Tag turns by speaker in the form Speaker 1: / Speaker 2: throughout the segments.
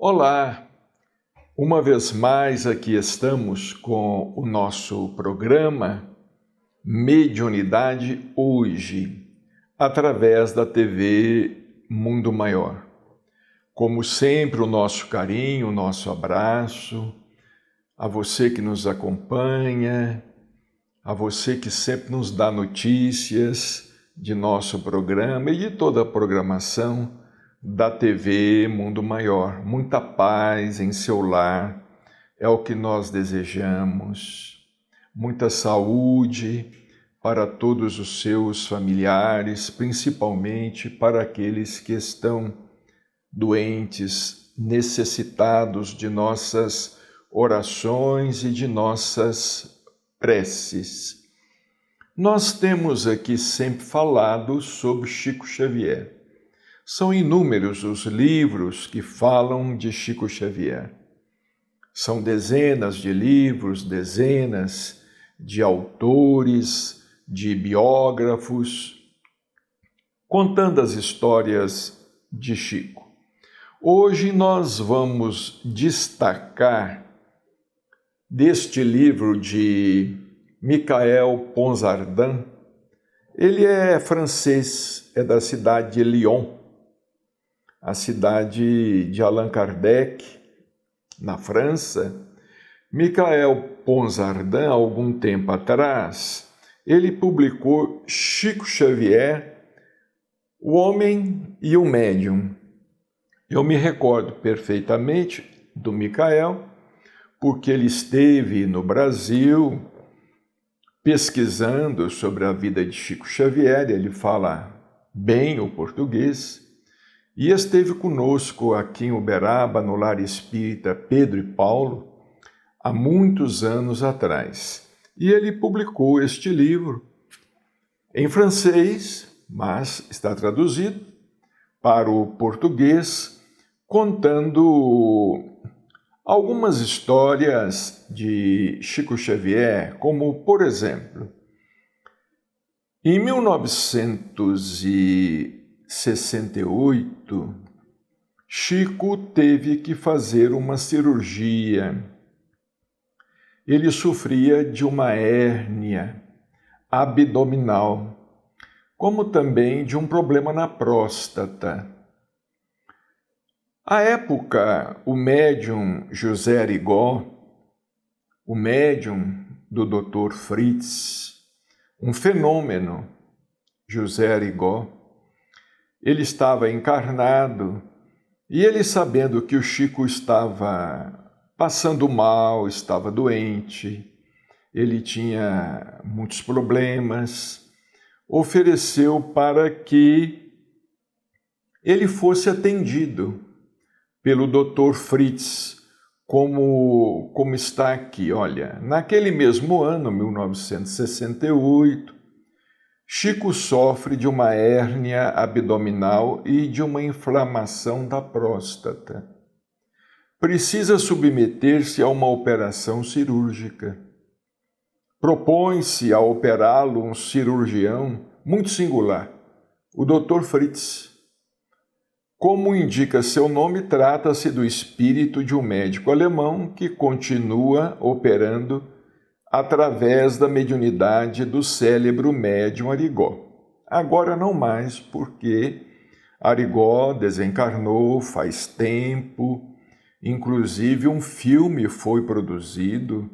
Speaker 1: Olá, uma vez mais aqui estamos com o nosso programa Mediunidade Hoje, através da TV Mundo Maior. Como sempre, o nosso carinho, o nosso abraço a você que nos acompanha, a você que sempre nos dá notícias de nosso programa e de toda a programação da TV Mundo Maior. Muita paz em seu lar é o que nós desejamos. Muita saúde para todos os seus familiares, principalmente para aqueles que estão doentes, necessitados de nossas orações e de nossas preces. Nós temos aqui sempre falado sobre Chico Xavier. São inúmeros os livros que falam de Chico Xavier. São dezenas de livros, dezenas de autores, de biógrafos, contando as histórias de Chico. Hoje nós vamos destacar deste livro de Michael Ponsardin. Ele é francês, é da cidade de Lyon, a cidade de Allan Kardec, na França. Michael Ponsardin, há algum tempo atrás, ele publicou Chico Xavier, o Homem e o Médium. Eu me recordo perfeitamente do Michael, porque ele esteve no Brasil pesquisando sobre a vida de Chico Xavier, ele fala bem o português, e esteve conosco aqui em Uberaba, no Lar Espírita Pedro e Paulo, há muitos anos atrás. E ele publicou este livro em francês, mas está traduzido para o português, contando algumas histórias de Chico Xavier, como, por exemplo, em 1968, Chico teve que fazer uma cirurgia. Ele sofria de uma hérnia abdominal, como também de um problema na próstata. À época, o médium José Arigó, o médium do Dr. Fritz, um fenômeno, José Arigó, ele estava encarnado e ele, sabendo que o Chico estava passando mal, estava doente, ele tinha muitos problemas, ofereceu para que ele fosse atendido pelo Dr. Fritz, como está aqui. Olha, naquele mesmo ano, 1968, Chico sofre de uma hérnia abdominal e de uma inflamação da próstata. Precisa submeter-se a uma operação cirúrgica. Propõe-se a operá-lo um cirurgião muito singular, o Dr. Fritz. Como indica seu nome, trata-se do espírito de um médico alemão que continua operando através da mediunidade do célebre médium Arigó. Agora não mais, porque Arigó desencarnou faz tempo, inclusive um filme foi produzido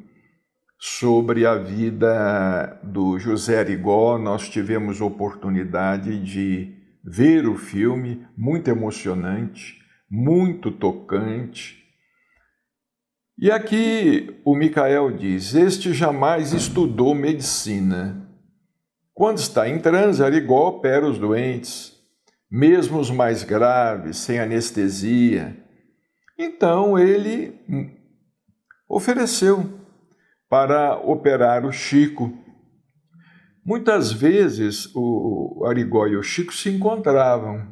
Speaker 1: sobre a vida do José Arigó. Nós tivemos oportunidade de ver o filme, muito emocionante, muito tocante. E aqui o Michael diz: este jamais estudou medicina. Quando está em transe, Arigó opera os doentes, mesmo os mais graves, sem anestesia. Então ele ofereceu para operar o Chico. Muitas vezes o Arigó e o Chico se encontravam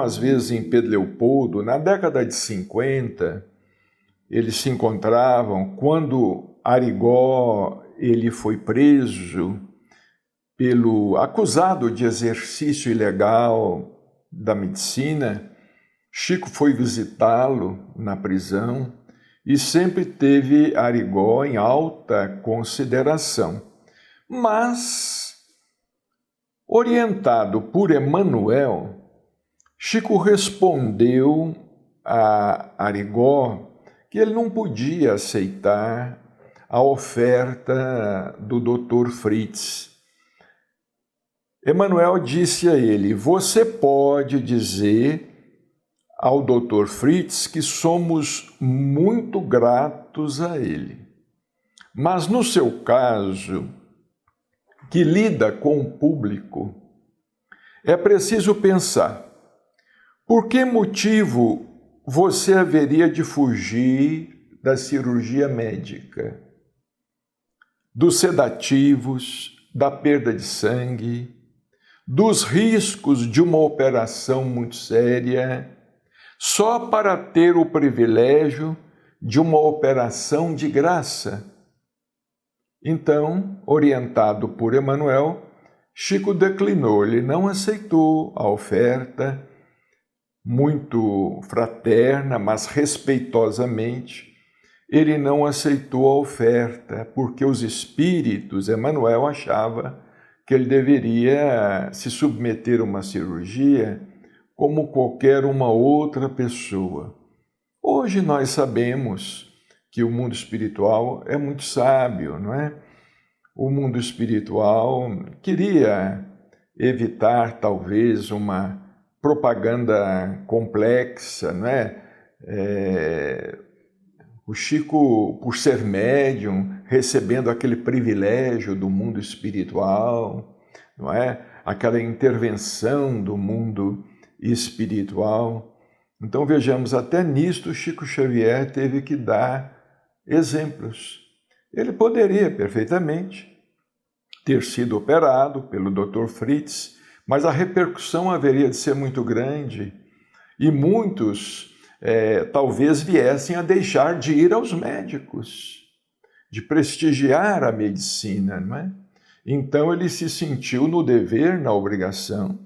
Speaker 1: às vezes em Pedro Leopoldo. Na década de 50, eles se encontravam. Quando Arigó ele foi preso acusado de exercício ilegal da medicina, Chico foi visitá-lo na prisão e sempre teve Arigó em alta consideração. Mas, orientado por Emmanuel, Chico respondeu a Arigó que ele não podia aceitar a oferta do Dr. Fritz. Emmanuel disse a ele: você pode dizer ao Dr. Fritz que somos muito gratos a ele. Mas no seu caso, que lida com o público, é preciso pensar: por que motivo você haveria de fugir da cirurgia médica, dos sedativos, da perda de sangue, dos riscos de uma operação muito séria, só para ter o privilégio de uma operação de graça? Então, orientado por Emmanuel, Chico declinou, ele não aceitou a oferta, muito fraterna, mas respeitosamente, ele não aceitou a oferta, porque os espíritos, Emmanuel achava que ele deveria se submeter a uma cirurgia como qualquer uma outra pessoa. Hoje nós sabemos que o mundo espiritual é muito sábio, não é? O mundo espiritual queria evitar, talvez, uma propaganda complexa, não é? O Chico, por ser médium, recebendo aquele privilégio do mundo espiritual, não é? Aquela intervenção do mundo espiritual. Então vejamos, até nisto Chico Xavier teve que dar exemplos. Ele poderia perfeitamente ter sido operado pelo Dr. Fritz, mas a repercussão haveria de ser muito grande e muitos talvez viessem a deixar de ir aos médicos, de prestigiar a medicina, não é? Então ele se sentiu no dever, na obrigação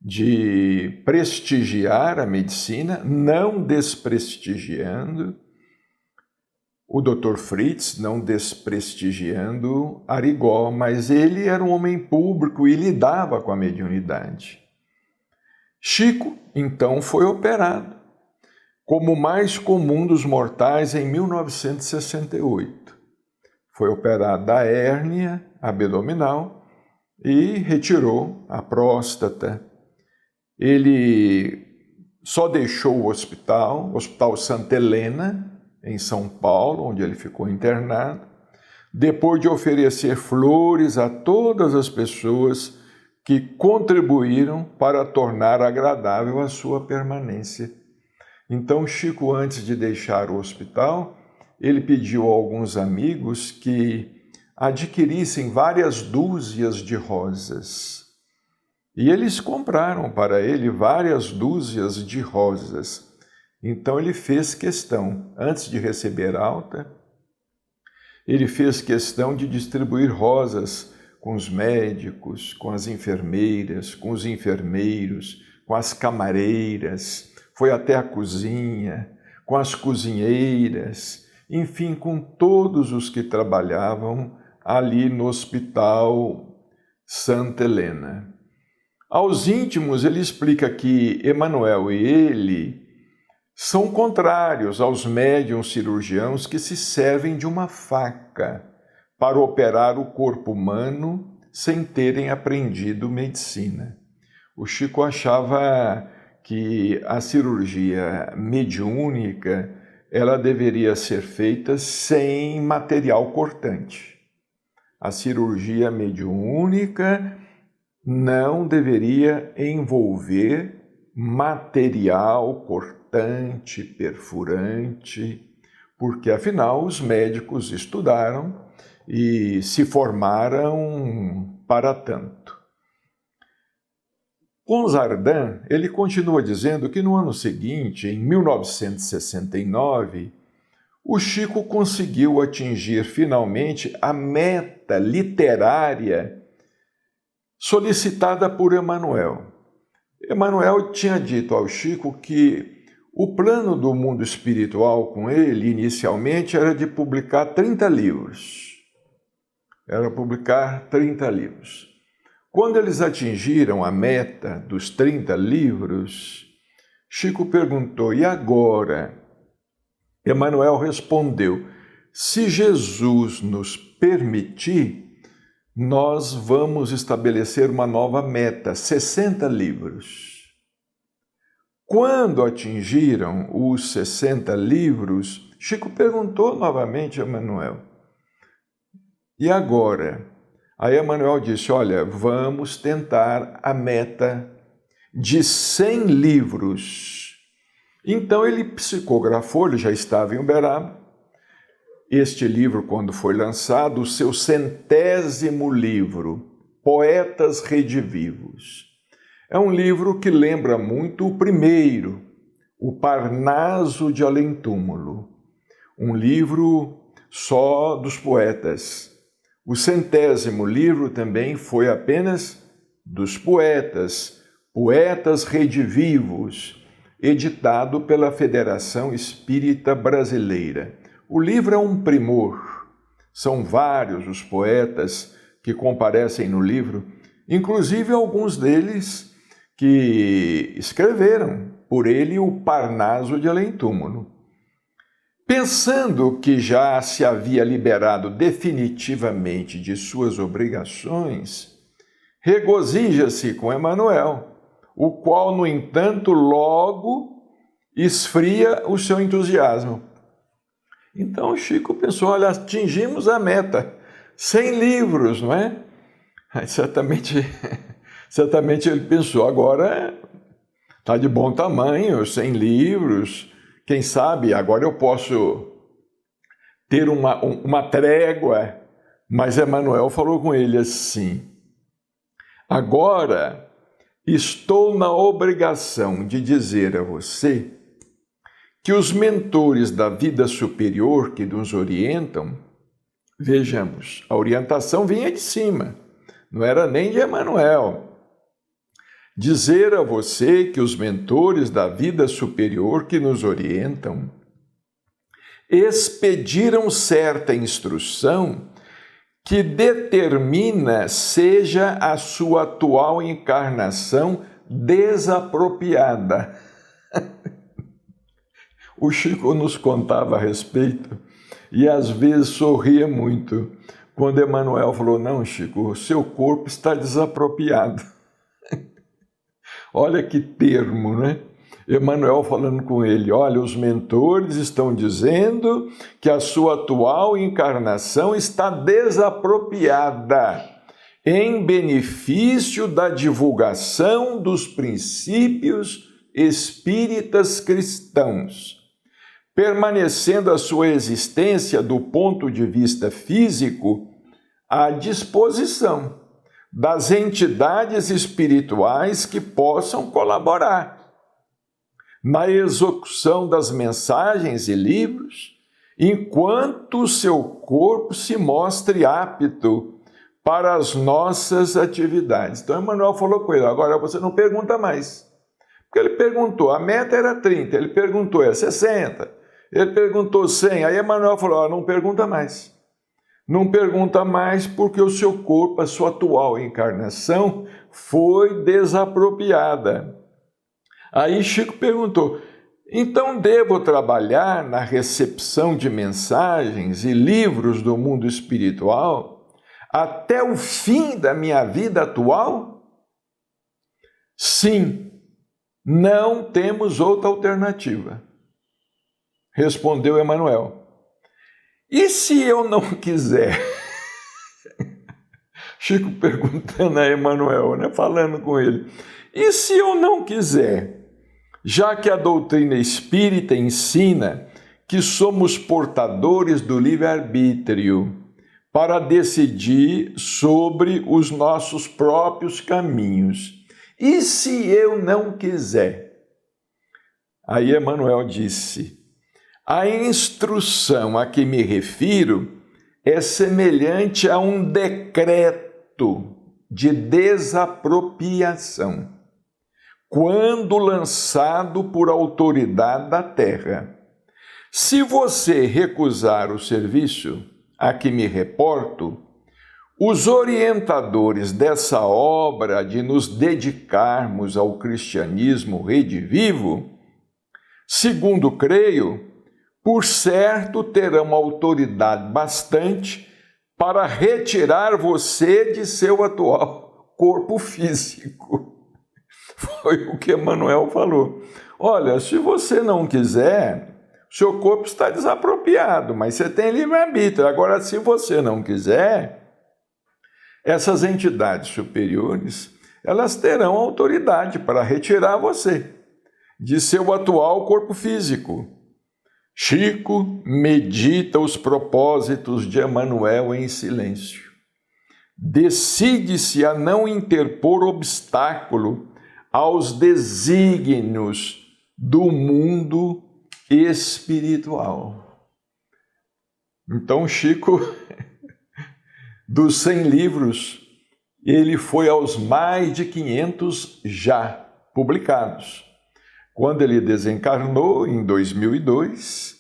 Speaker 1: de prestigiar a medicina, não desprestigiando o Dr. Fritz, não desprestigiando Arigó, mas ele era um homem público e lidava com a mediunidade. Chico, então, foi operado, como o mais comum dos mortais, em 1968. Foi operado da hérnia abdominal e retirou a próstata. Ele só deixou o Hospital Santa Helena, em São Paulo, onde ele ficou internado, depois de oferecer flores a todas as pessoas que contribuíram para tornar agradável a sua permanência. Então, Chico, antes de deixar o hospital, ele pediu a alguns amigos que adquirissem várias dúzias de rosas. E eles compraram para ele várias dúzias de rosas. Então ele fez questão, antes de receber alta, ele fez questão de distribuir rosas com os médicos, com as enfermeiras, com os enfermeiros, com as camareiras, foi até a cozinha, com as cozinheiras, enfim, com todos os que trabalhavam ali no Hospital Santa Helena. Aos íntimos, ele explica que Emmanuel e ele são contrários aos médiuns cirurgiãos que se servem de uma faca para operar o corpo humano sem terem aprendido medicina. O Chico achava que a cirurgia mediúnica ela deveria ser feita sem material cortante. A cirurgia mediúnica não deveria envolver material cortante, perfurante, porque afinal os médicos estudaram e se formaram para tanto. Gonzardin, ele continua dizendo que no ano seguinte, em 1969, o Chico conseguiu atingir finalmente a meta literária solicitada por Emmanuel. Emmanuel tinha dito ao Chico que o plano do mundo espiritual com ele, inicialmente, era de publicar 30 livros. Era publicar 30 livros. Quando eles atingiram a meta dos 30 livros, Chico perguntou: e agora? Emmanuel respondeu: se Jesus nos permitir, nós vamos estabelecer uma nova meta, 60 livros. Quando atingiram os 60 livros, Chico perguntou novamente a Emmanuel: e agora? Aí Emmanuel disse: olha, vamos tentar a meta de 100 livros. Então ele psicografou, ele já estava em Uberaba. Este livro, quando foi lançado, o seu 100º livro, Poetas Redivivos. É um livro que lembra muito o primeiro, o Parnaso de Além-Túmulo. Um livro só dos poetas. O 100º livro também foi apenas dos poetas, Poetas Redivivos, editado pela Federação Espírita Brasileira. O livro é um primor. São vários os poetas que comparecem no livro, inclusive alguns deles que escreveram por ele o Parnaso de Além-Túmulo. Pensando que já se havia liberado definitivamente de suas obrigações, regozija-se com Emmanuel, o qual, no entanto, logo esfria o seu entusiasmo. Então Chico pensou: olha, atingimos a meta, 100 livros, não é? Aí, certamente ele pensou: agora está de bom tamanho, 100 livros, quem sabe agora eu posso ter uma trégua. Mas Emmanuel falou com ele assim: agora estou na obrigação de dizer a você que os mentores da vida superior que nos orientam, vejamos, a orientação vinha de cima, não era nem de Emmanuel. Dizer a você que os mentores da vida superior que nos orientam expediram certa instrução que determina seja a sua atual encarnação desapropriada. O Chico nos contava a respeito e às vezes sorria muito quando Emmanuel falou: não, Chico, o seu corpo está desapropriado. Olha que termo, né? Emmanuel falando com ele: olha, os mentores estão dizendo que a sua atual encarnação está desapropriada em benefício da divulgação dos princípios espíritas cristãos, permanecendo a sua existência do ponto de vista físico à disposição das entidades espirituais que possam colaborar na execução das mensagens e livros, enquanto o seu corpo se mostre apto para as nossas atividades. Então, Emmanuel falou com ele: agora você não pergunta mais. Porque ele perguntou, a meta era 30, ele perguntou, é 60, ele perguntou 100, aí Emmanuel falou: não pergunta mais. Não pergunta mais porque o seu corpo, a sua atual encarnação, foi desapropriada. Aí Chico perguntou: então devo trabalhar na recepção de mensagens e livros do mundo espiritual até o fim da minha vida atual? Sim, não temos outra alternativa, respondeu Emmanuel. E se eu não quiser? Chico perguntando a Emmanuel, né, falando com ele. E se eu não quiser? Já que a doutrina espírita ensina que somos portadores do livre-arbítrio para decidir sobre os nossos próprios caminhos. E se eu não quiser? Aí Emmanuel disse: a instrução a que me refiro é semelhante a um decreto de desapropriação, quando lançado por autoridade da terra. Se você recusar o serviço a que me reporto, os orientadores dessa obra de nos dedicarmos ao cristianismo redivivo, segundo creio, por certo terão autoridade bastante para retirar você de seu atual corpo físico. Foi o que Emmanuel falou. Olha, se você não quiser, seu corpo está desapropriado, mas você tem livre-arbítrio. Agora, se você não quiser, essas entidades superiores, elas terão autoridade para retirar você de seu atual corpo físico. Chico medita os propósitos de Emmanuel em silêncio. Decide-se a não interpor obstáculo aos desígnios do mundo espiritual. Então, Chico, dos 100 livros, ele foi aos mais de 500 já publicados. Quando ele desencarnou, em 2002,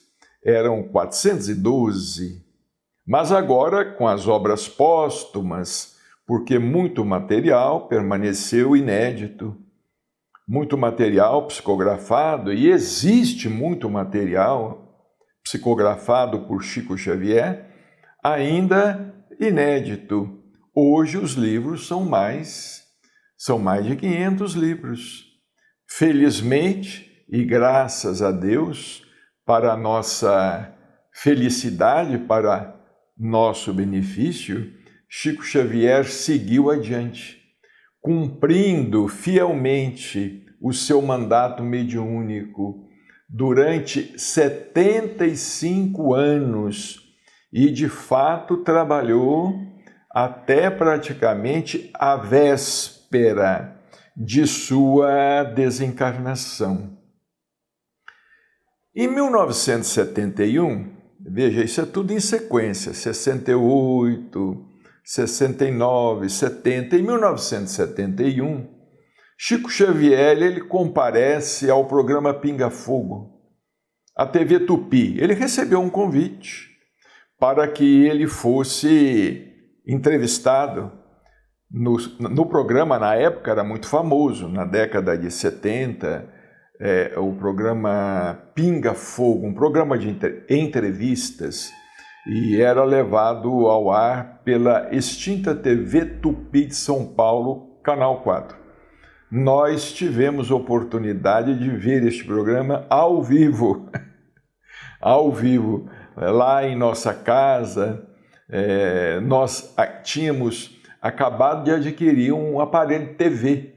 Speaker 1: eram 412. Mas agora, com as obras póstumas, porque muito material permaneceu inédito, muito material psicografado, e existe muito material psicografado por Chico Xavier, ainda inédito. Hoje os livros são mais de 500 livros. Felizmente, e graças a Deus, para a nossa felicidade, para nosso benefício, Chico Xavier seguiu adiante, cumprindo fielmente o seu mandato mediúnico durante 75 anos e, de fato, trabalhou até praticamente a véspera de sua desencarnação. Em 1971, veja, isso é tudo em sequência, 68, 69, 70. Em 1971, Chico Xavier ele comparece ao programa Pinga Fogo, a TV Tupi. Ele recebeu um convite para que ele fosse entrevistado no programa. Na época era muito famoso, na década de 70, o programa Pinga Fogo, um programa de entrevistas, e era levado ao ar pela extinta TV Tupi de São Paulo, Canal 4. Nós tivemos oportunidade de ver este programa ao vivo, lá em nossa casa. Nós tínhamos acabado de adquirir um aparelho de TV.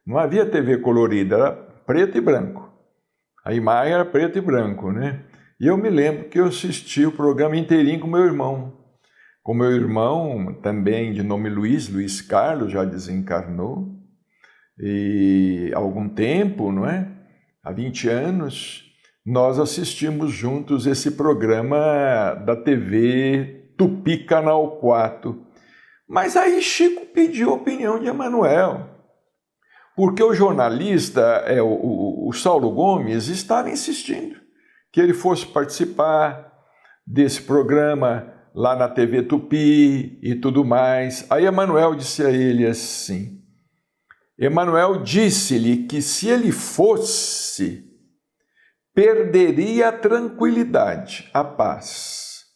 Speaker 1: Não havia TV colorida, era preto e branco. A imagem era preto e branco, né? E eu me lembro que eu assisti o programa inteirinho com meu irmão. Com meu irmão, também de nome Luiz Carlos, já desencarnou. E há algum tempo, não é? Há 20 anos, nós assistimos juntos esse programa da TV Tupi Canal 4. Mas aí Chico pediu a opinião de Emmanuel, porque o jornalista, o Saulo Gomes, estava insistindo que ele fosse participar desse programa lá na TV Tupi e tudo mais. Aí Emmanuel disse a ele assim, Emmanuel disse-lhe que se ele fosse, perderia a tranquilidade, a paz.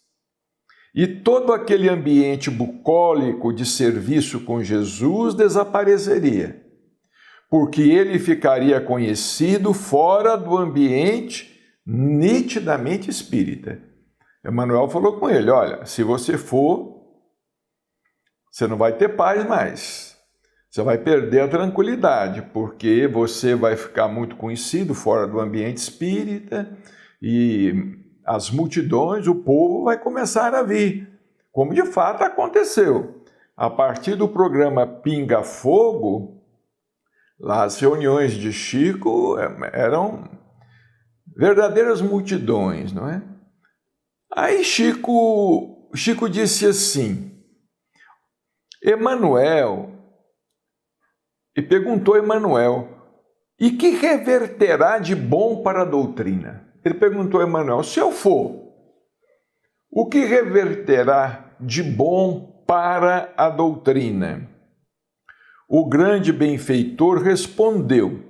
Speaker 1: E todo aquele ambiente bucólico de serviço com Jesus desapareceria, porque ele ficaria conhecido fora do ambiente nitidamente espírita. Emmanuel falou com ele, olha, se você for, você não vai ter paz mais. Você vai perder a tranquilidade, porque você vai ficar muito conhecido fora do ambiente espírita e as multidões, o povo vai começar a vir, como de fato aconteceu. A partir do programa Pinga Fogo, lá as reuniões de Chico eram verdadeiras multidões, não é? Aí Chico disse assim, Emmanuel, e perguntou a Emmanuel, E que reverterá de bom para a doutrina? Ele perguntou a Emmanuel: se eu for, o que reverterá de bom para a doutrina? O grande benfeitor respondeu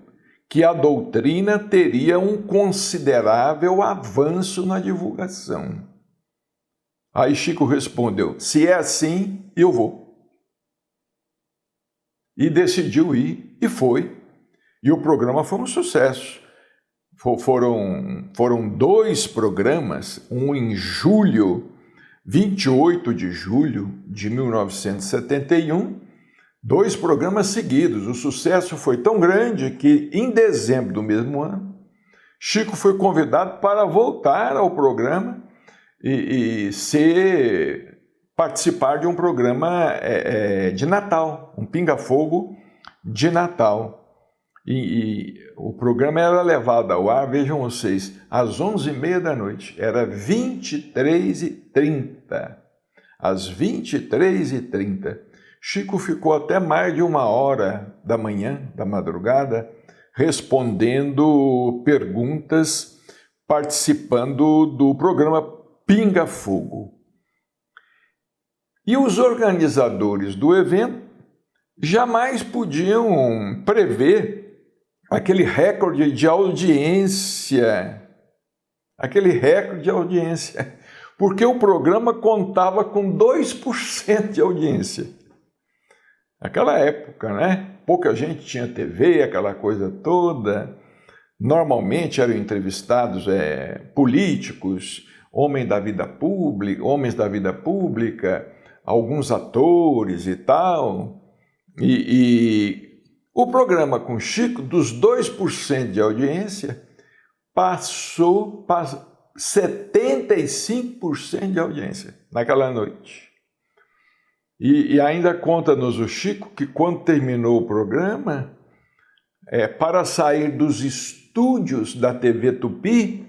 Speaker 1: que a doutrina teria um considerável avanço na divulgação. Aí Chico respondeu: se é assim, eu vou. E decidiu ir, e foi. E o programa foi um sucesso. Foram 2 programas, um em julho, 28 de julho de 1971, 2 programas seguidos. O sucesso foi tão grande que, em dezembro do mesmo ano, Chico foi convidado para voltar ao programa e participar de um programa de Natal, um pinga-fogo de Natal. E o programa era levado ao ar, vejam vocês, às 11h30 da noite, era 23h30. Às 23h30. Chico ficou até mais de 1h da manhã, da madrugada, respondendo perguntas, participando do programa Pinga Fogo. E os organizadores do evento jamais podiam prever aquele recorde de audiência, porque o programa contava com 2% de audiência. Naquela época, né? Pouca gente tinha TV, aquela coisa toda. Normalmente eram entrevistados políticos, homens da vida pública, alguns atores e tal. E o programa com Chico, dos 2% de audiência, passou para 75% de audiência naquela noite. E ainda conta-nos o Chico que, quando terminou o programa, para sair dos estúdios da TV Tupi,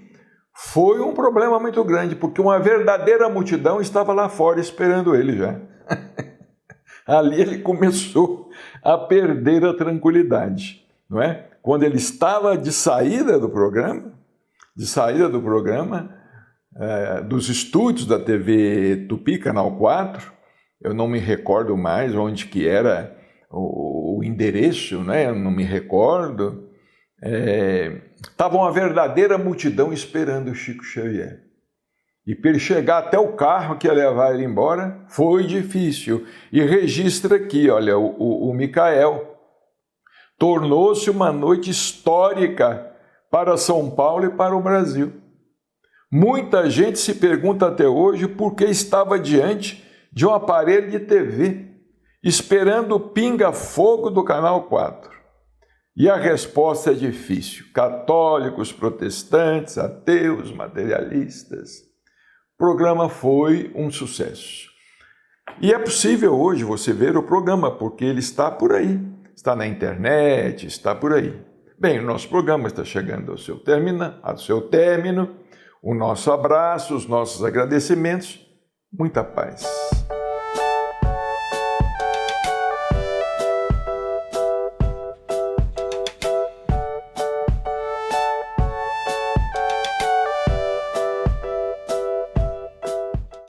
Speaker 1: foi um problema muito grande, porque uma verdadeira multidão estava lá fora esperando ele já. Ali ele começou a perder a tranquilidade, não é? Quando ele estava de saída do programa, dos estúdios da TV Tupi, Canal 4, eu não me recordo mais onde que era o endereço, né? Eu não me recordo. Estava uma verdadeira multidão esperando o Chico Xavier. E para ele chegar até o carro que ia levar ele embora, foi difícil. E registra aqui, olha, o Micael. Tornou-se uma noite histórica para São Paulo e para o Brasil. Muita gente se pergunta até hoje por que estava diante de um aparelho de TV, esperando o pinga-fogo do Canal 4. E a resposta é difícil. Católicos, protestantes, ateus, materialistas. O programa foi um sucesso. E é possível hoje você ver o programa, porque ele está por aí. Está na internet, está por aí. Bem, o nosso programa está chegando ao seu término. O nosso abraço, os nossos agradecimentos. Muita paz.